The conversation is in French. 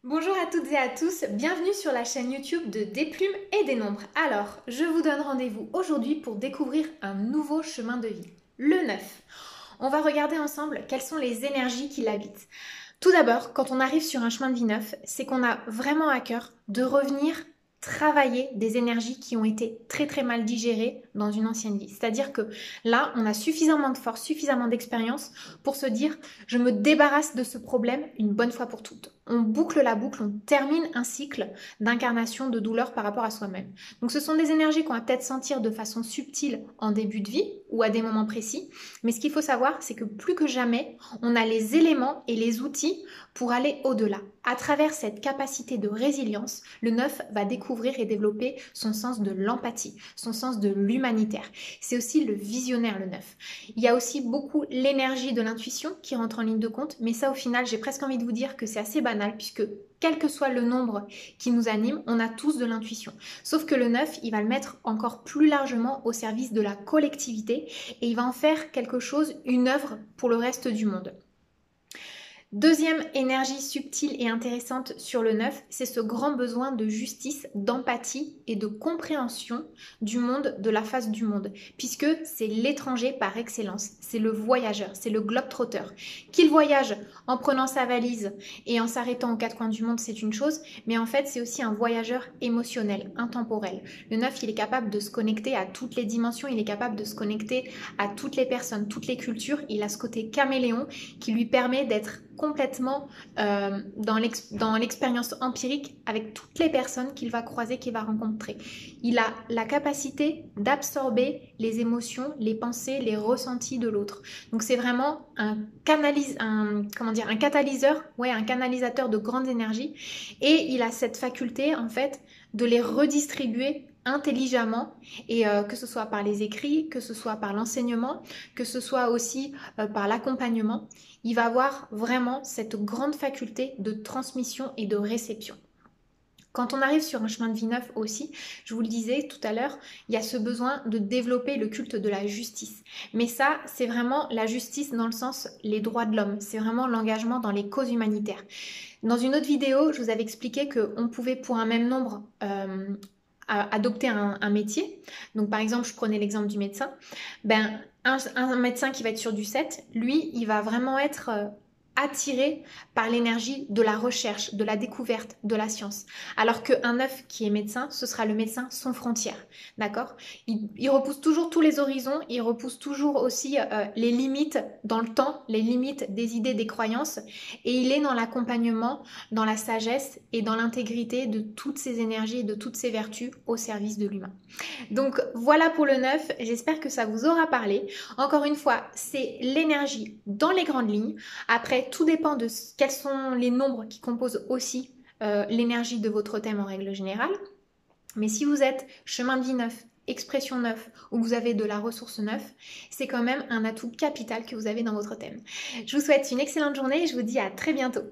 Bonjour à toutes et à tous, bienvenue sur la chaîne YouTube de Des plumes et des nombres. Alors, je vous donne rendez-vous aujourd'hui pour découvrir un nouveau chemin de vie, le 9. On va regarder ensemble quelles sont les énergies qui l'habitent. Tout d'abord, quand on arrive sur un chemin de vie neuf, c'est qu'on a vraiment à cœur de revenir travailler des énergies qui ont été très très mal digérées dans une ancienne vie. C'est-à-dire que là, on a suffisamment de force, suffisamment d'expérience pour se dire je me débarrasse de ce problème une bonne fois pour toutes. On boucle la boucle, on termine un cycle d'incarnation de douleur par rapport à soi-même. Donc ce sont des énergies qu'on va peut-être sentir de façon subtile en début de vie ou à des moments précis, mais ce qu'il faut savoir, c'est que plus que jamais, on a les éléments et les outils pour aller au-delà. À travers cette capacité de résilience, le 9 va découvrir et développer son sens de l'empathie, son sens de l'humanitaire. C'est aussi le visionnaire, le 9. Il y a aussi beaucoup l'énergie de l'intuition qui rentre en ligne de compte, mais ça au final, j'ai presque envie de vous dire que c'est assez banal puisque quel que soit le nombre qui nous anime, on a tous de l'intuition. Sauf que le 9, il va le mettre encore plus largement au service de la collectivité et il va en faire quelque chose, une œuvre pour le reste du monde. Deuxième énergie subtile et intéressante sur le 9, c'est ce grand besoin de justice, d'empathie et de compréhension du monde, de la face du monde, puisque c'est l'étranger par excellence, c'est le voyageur, c'est le globe-trotter. Qu'il voyage en prenant sa valise et en s'arrêtant aux quatre coins du monde, c'est une chose, mais en fait c'est aussi un voyageur émotionnel, intemporel. Le 9, il est capable de se connecter à toutes les dimensions, il est capable de se connecter à toutes les personnes, toutes les cultures, il a ce côté caméléon qui lui permet d'être complètement dans l'expérience empirique avec toutes les personnes qu'il va croiser, qu'il va rencontrer. Il a la capacité d'absorber les émotions, les pensées, les ressentis de l'autre. Donc c'est vraiment un catalyseur, ouais, un canalisateur de grandes énergies et il a cette faculté en fait de les redistribuer intelligemment et que ce soit par les écrits, que ce soit par l'enseignement, que ce soit aussi par l'accompagnement, il va avoir vraiment cette grande faculté de transmission et de réception. Quand on arrive sur un chemin de vie neuf aussi, je vous le disais tout à l'heure, il y a ce besoin de développer le culte de la justice. Mais ça, c'est vraiment la justice dans le sens les droits de l'homme. C'est vraiment l'engagement dans les causes humanitaires. Dans une autre vidéo, je vous avais expliqué qu'on pouvait pour un même nombre adopter un métier. Donc par exemple, je prenais l'exemple du médecin. Ben, un médecin qui va être sur du 7, lui, il va vraiment être attiré par l'énergie de la recherche, de la découverte, de la science. Alors qu'un 9 qui est médecin, ce sera le médecin sans frontières. D'accord, il repousse toujours tous les horizons, il repousse toujours aussi les limites dans le temps, les limites des idées, des croyances, et il est dans l'accompagnement, dans la sagesse et dans l'intégrité de toutes ces énergies et de toutes ces vertus au service de l'humain. Donc voilà pour le 9, j'espère que ça vous aura parlé. Encore une fois, c'est l'énergie dans les grandes lignes. Après, tout dépend de quels sont les nombres qui composent aussi l'énergie de votre thème en règle générale. Mais si vous êtes chemin de vie 9, expression 9 ou que vous avez de la ressource 9, c'est quand même un atout capital que vous avez dans votre thème. Je vous souhaite une excellente journée et je vous dis à très bientôt.